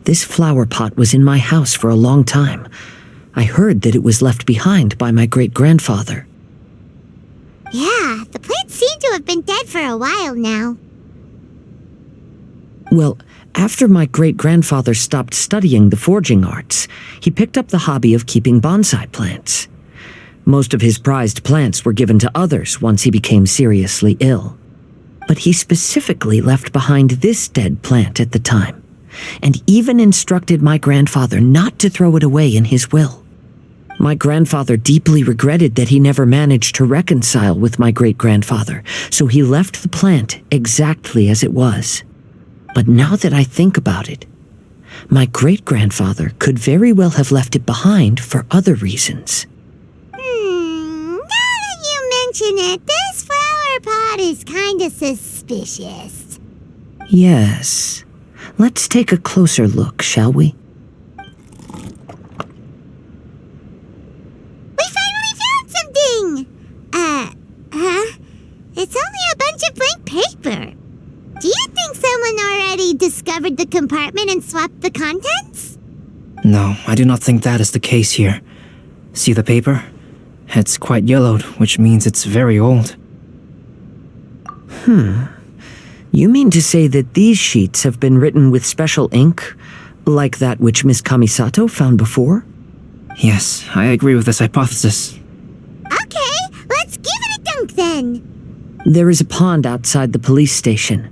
This flower pot was in my house for a long time. I heard that it was left behind by my great-grandfather. Yeah, the plants seem to have been dead for a while now. Well, after my great-grandfather stopped studying the forging arts, he picked up the hobby of keeping bonsai plants. Most of his prized plants were given to others once he became seriously ill. But he specifically left behind this dead plant at the time, and even instructed my grandfather not to throw it away in his will. My grandfather deeply regretted that he never managed to reconcile with my great-grandfather, so he left the plant exactly as it was. But now that I think about it, my great-grandfather could very well have left it behind for other reasons. Now that you mention it, this flower pot is kinda suspicious. Yes. Let's take a closer look, shall we? We finally found something! It's only a bunch of blank paper. Do you think someone already discovered the compartment and swapped the contents? No, I do not think that is the case here. See the paper? It's quite yellowed, which means it's very old. You mean to say that these sheets have been written with special ink, like that which Miss Kamisato found before? Yes, I agree with this hypothesis. Okay, let's give it a dunk then. There is a pond outside the police station.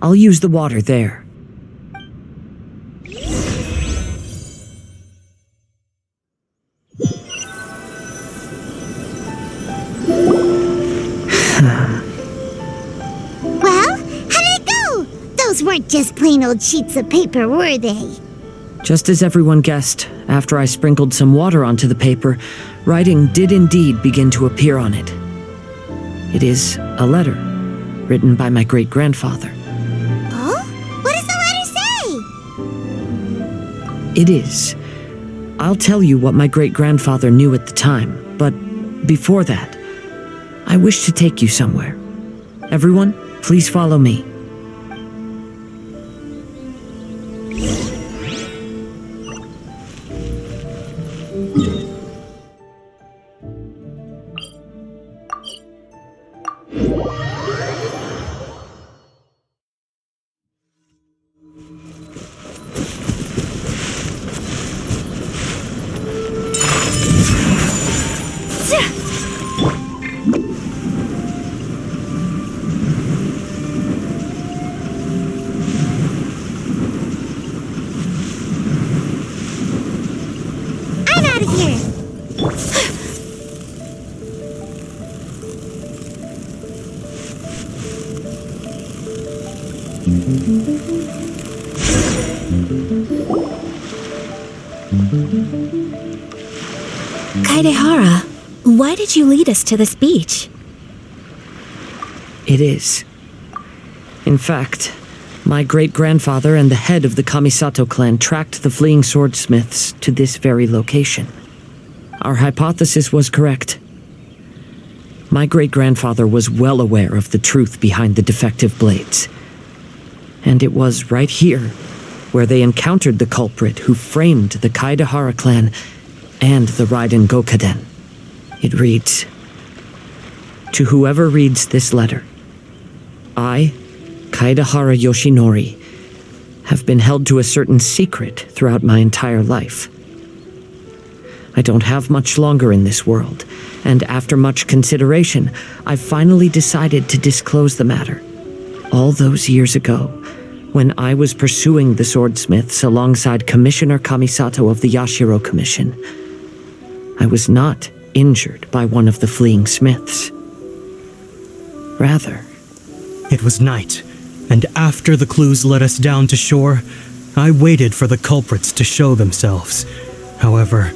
I'll use the water there. Well, how did it go? Those weren't just plain old sheets of paper, were they? Just as everyone guessed, after I sprinkled some water onto the paper, writing did indeed begin to appear on it. It is a letter, written by my great-grandfather. Oh? What does the letter say? It is. I'll tell you what my great-grandfather knew at the time, but before that, I wish to take you somewhere. Everyone, please follow me. I'm out of here. Kaidehara, why did you lead us to this beach? It is. In fact, my great-grandfather and the head of the Kamisato clan tracked the fleeing swordsmiths to this very location. Our hypothesis was correct. My great-grandfather was well aware of the truth behind the defective blades. And it was right here where they encountered the culprit who framed the Kaidehara clan and the Raiden Gokaden. It reads, "To whoever reads this letter, I, Kaidehara Yoshinori, have been held to a certain secret throughout my entire life. I don't have much longer in this world, and after much consideration, I finally decided to disclose the matter. All those years ago, when I was pursuing the swordsmiths alongside Commissioner Kamisato of the Yashiro Commission, I was not injured by one of the fleeing smiths. Rather, It was night, and after the clues led us down to shore, I waited for the culprits to show themselves. However,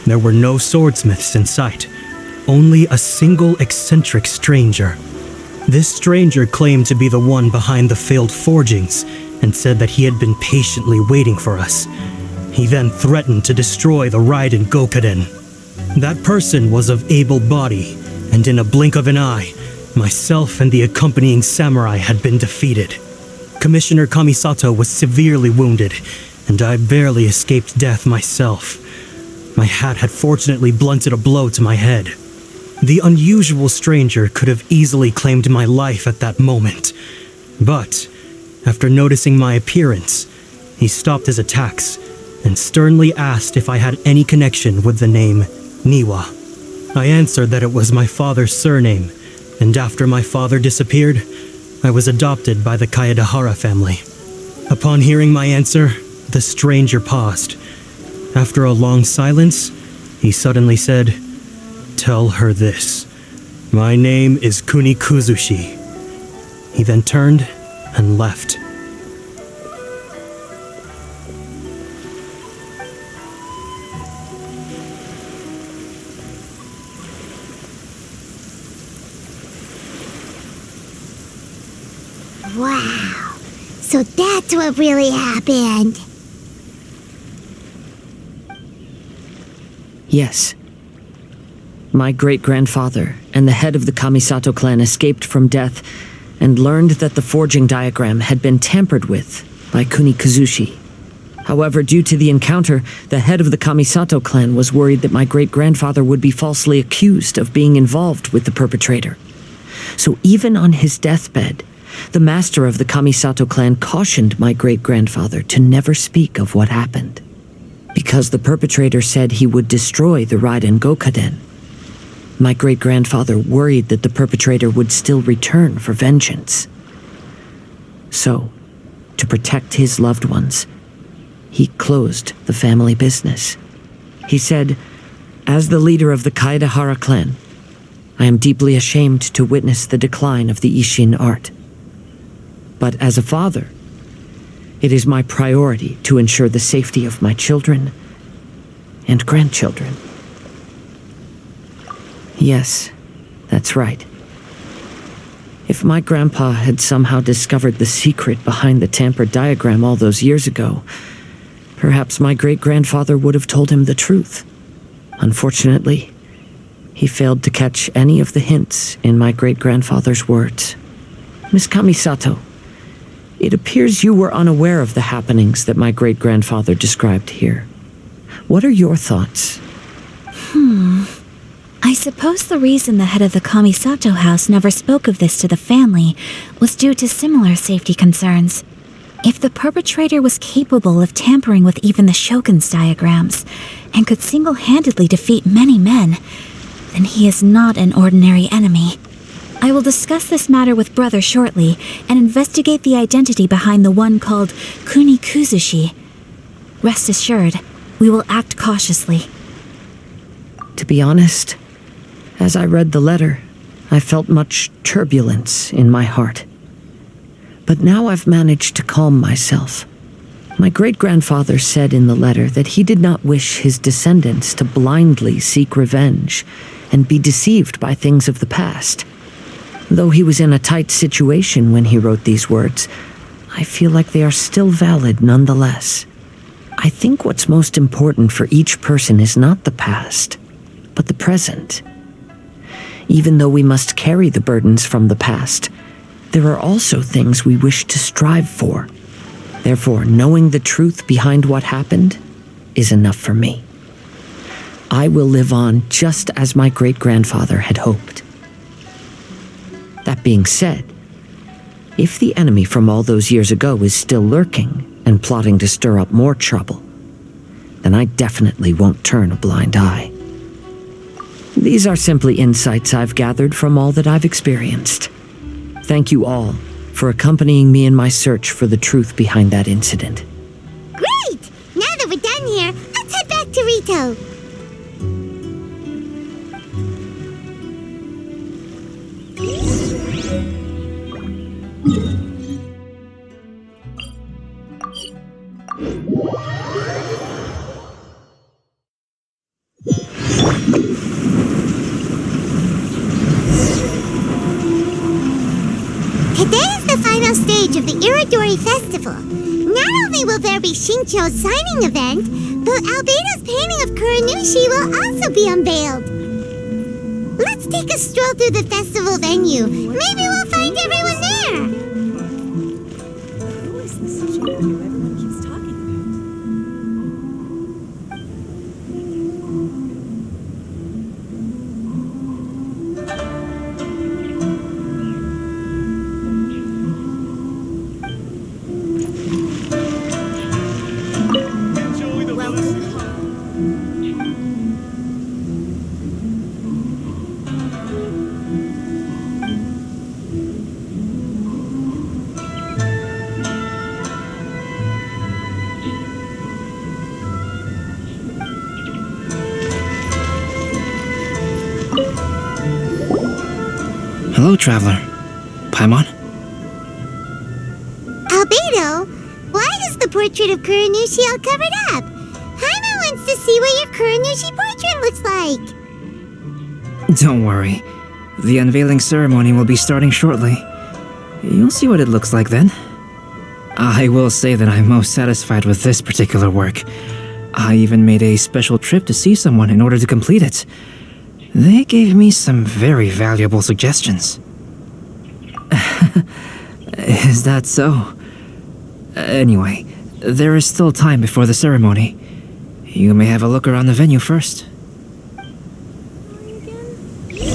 there were no swordsmiths in sight, only a single eccentric stranger. This stranger claimed to be the one behind the failed forgings and said that he had been patiently waiting for us. He then threatened to destroy the Raiden Gokaden. That person was of able body, and in a blink of an eye, myself and the accompanying samurai had been defeated. Commissioner Kamisato was severely wounded, and I barely escaped death myself. My hat had fortunately blunted a blow to my head. The unusual stranger could have easily claimed my life at that moment, but after noticing my appearance, he stopped his attacks and sternly asked if I had any connection with the name Niwa. I answered that it was my father's surname, and after my father disappeared, I was adopted by the Kayadahara family. Upon hearing my answer, the stranger paused. After a long silence, he suddenly said, "Tell her this. My name is Kunikuzushi." He then turned and left. Wow. So that's what really happened. Yes. My great-grandfather and the head of the Kamisato clan escaped from death and learned that the forging diagram had been tampered with by Kunikuzushi. However, due to the encounter, the head of the Kamisato clan was worried that my great-grandfather would be falsely accused of being involved with the perpetrator. So even on his deathbed, the master of the Kamisato clan cautioned my great-grandfather to never speak of what happened, because the perpetrator said he would destroy the Raiden Gokaden. My great-grandfather worried that the perpetrator would still return for vengeance. So, to protect his loved ones, he closed the family business. He said, "As the leader of the Kayadahara clan, I am deeply ashamed to witness the decline of the Isshin art. But as a father, it is my priority to ensure the safety of my children and grandchildren." Yes, that's right. If my grandpa had somehow discovered the secret behind the tampered diagram all those years ago, perhaps my great-grandfather would have told him the truth. Unfortunately, he failed to catch any of the hints in my great-grandfather's words. Miss Kamisato, it appears you were unaware of the happenings that my great-grandfather described here. What are your thoughts? I suppose the reason the head of the Kamisato house never spoke of this to the family was due to similar safety concerns. If the perpetrator was capable of tampering with even the Shogun's diagrams and could single-handedly defeat many men, then he is not an ordinary enemy. I will discuss this matter with Brother shortly and investigate the identity behind the one called Kunikuzushi. Rest assured, we will act cautiously. To be honest, as I read the letter, I felt much turbulence in my heart. But now I've managed to calm myself. My great-grandfather said in the letter that he did not wish his descendants to blindly seek revenge and be deceived by things of the past. Though he was in a tight situation when he wrote these words, I feel like they are still valid nonetheless. I think what's most important for each person is not the past, but the present. Even though we must carry the burdens from the past, there are also things we wish to strive for. Therefore, knowing the truth behind what happened is enough for me. I will live on just as my great-grandfather had hoped. That being said, if the enemy from all those years ago is still lurking and plotting to stir up more trouble, then I definitely won't turn a blind eye. These are simply insights I've gathered from all that I've experienced. Thank you all for accompanying me in my search for the truth behind that incident. Great! Now that we're done here, let's head back to Rito. Today is the final stage of the Irodori festival. Not only will there be Shincho's signing event, but Albedo's painting of Kuranushi will also be unveiled. Let's take a stroll through the festival venue. Maybe we'll find everyone there. Who is this Shincho everyone keeps talking about? Hello, traveler. Paimon? Albedo, why is the portrait of Kuranushi all covered up? Paimon wants to see what your Kuranushi portrait looks like. Don't worry. The unveiling ceremony will be starting shortly. You'll see what it looks like then. I will say that I'm most satisfied with this particular work. I even made a special trip to see someone in order to complete it. They gave me some very valuable suggestions. Is that so? Anyway, there is still time before the ceremony. You may have a look around the venue first. Enjoy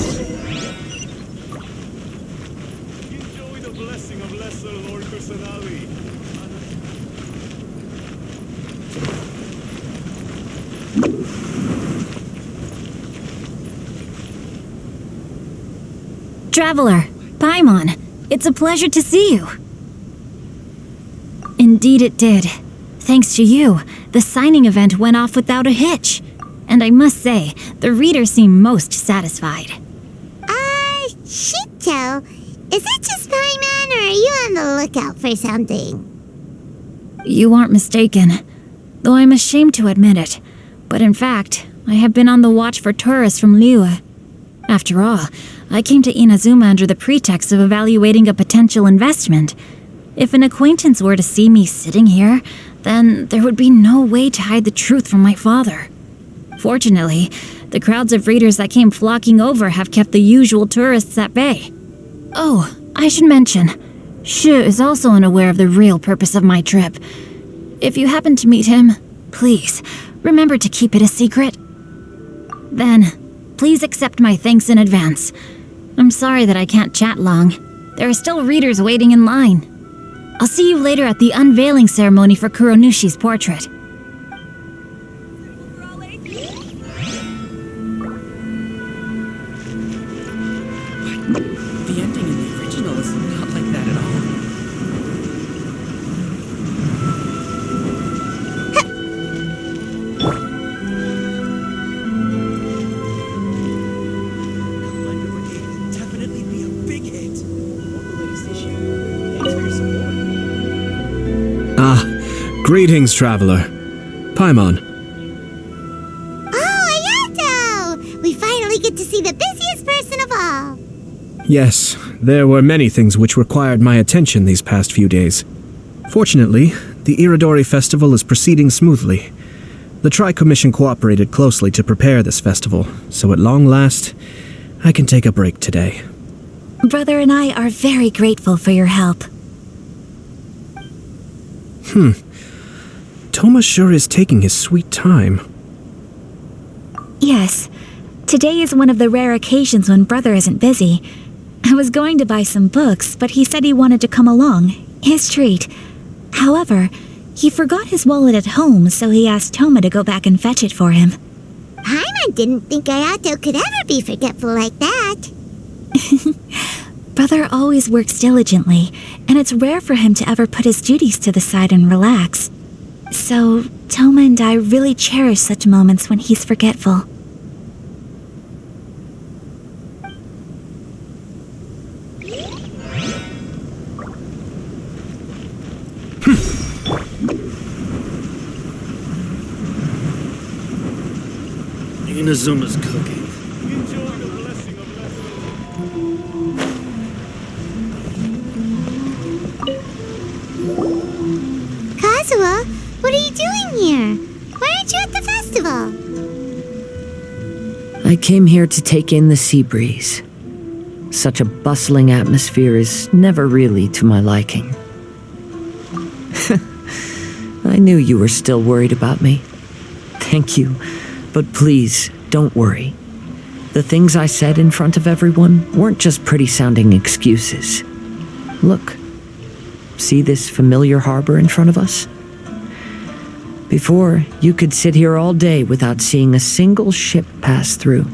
the blessing of Lesser Lord Kusanali. Traveler, Paimon, it's a pleasure to see you. Indeed it did. Thanks to you, the signing event went off without a hitch. And I must say, the readers seem most satisfied. Shincho, is it just Paimon, or are you on the lookout for something? You aren't mistaken, though I'm ashamed to admit it. But in fact, I have been on the watch for tourists from Liyue. After all, I came to Inazuma under the pretext of evaluating a potential investment. If an acquaintance were to see me sitting here, then there would be no way to hide the truth from my father. Fortunately, the crowds of readers that came flocking over have kept the usual tourists at bay. Oh, I should mention, Shu is also unaware of the real purpose of my trip. If you happen to meet him, please, remember to keep it a secret. Then, please accept my thanks in advance. I'm sorry that I can't chat long. There are still readers waiting in line. I'll see you later at the unveiling ceremony for Kuronushi's portrait. The ending in the original is not like that at all. Definitely be a big hit. Thanks for your support. Ah, greetings, traveler. Paimon. Oh, Ayato! We finally get to see the busiest person of all. Yes, there were many things which required my attention these past few days. Fortunately, the Irodori festival is proceeding smoothly. The Tri-Commission cooperated closely to prepare this festival, so at long last, I can take a break today. Brother and I are very grateful for your help. Toma sure is taking his sweet time. Yes, today is one of the rare occasions when Brother isn't busy. I was going to buy some books, but he said he wanted to come along. His treat. However, he forgot his wallet at home, so he asked Toma to go back and fetch it for him. Paimon didn't think Ayato could ever be forgetful like that. Brother always works diligently, and it's rare for him to ever put his duties to the side and relax. So, Toma and I really cherish such moments when he's forgetful. Inazuma's cooking. Enjoy the blessing of Kazuha, what are you doing here? Why aren't you at the festival? I came here to take in the sea breeze. Such a bustling atmosphere is never really to my liking. I knew you were still worried about me. Thank you, but please, don't worry. The things I said in front of everyone weren't just pretty-sounding excuses. Look, see this familiar harbor in front of us? Before, you could sit here all day without seeing a single ship pass through.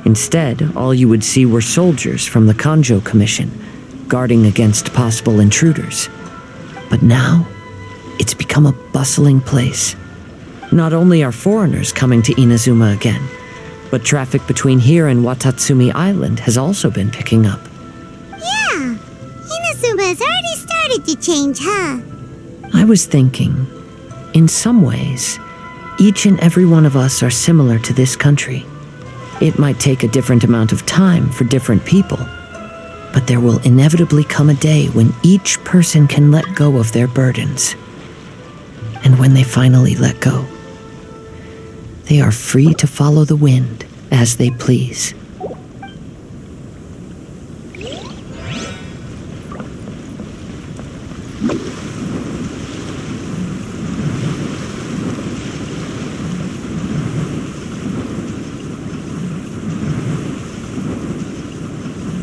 Instead, all you would see were soldiers from the Kanjo Commission, guarding against possible intruders. But now, it's become a bustling place. Not only are foreigners coming to Inazuma again, but traffic between here and Watatsumi Island has also been picking up. wanted to change, huh? I was thinking, in some ways, each and every one of us are similar to this country. It might take a different amount of time for different people, but there will inevitably come a day when each person can let go of their burdens. And when they finally let go, they are free to follow the wind as they please.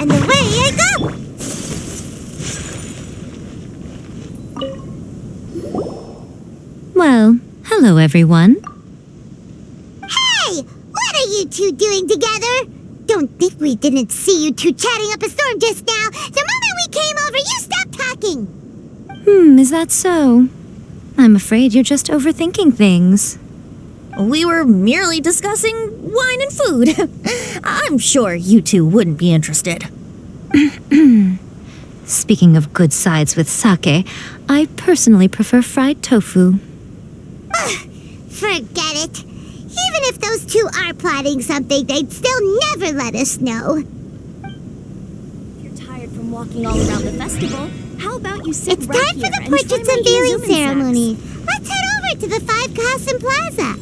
And away I go! Well, hello everyone. Hey! What are you two doing together? Don't think we didn't see you two chatting up a storm just now. The moment we came over, you stopped talking. Is that so? I'm afraid you're just overthinking things. We were merely discussing wine and food. I'm sure you two wouldn't be interested. Speaking of good sides with sake, I personally prefer fried tofu. Forget it. Even if those two are plotting something, they'd still never let us know. If you're tired from walking all around the festival, how about you sit It's right time here for the and portraits join my unveiling Izumi ceremony. Let's head over to the 5 Castle Plaza.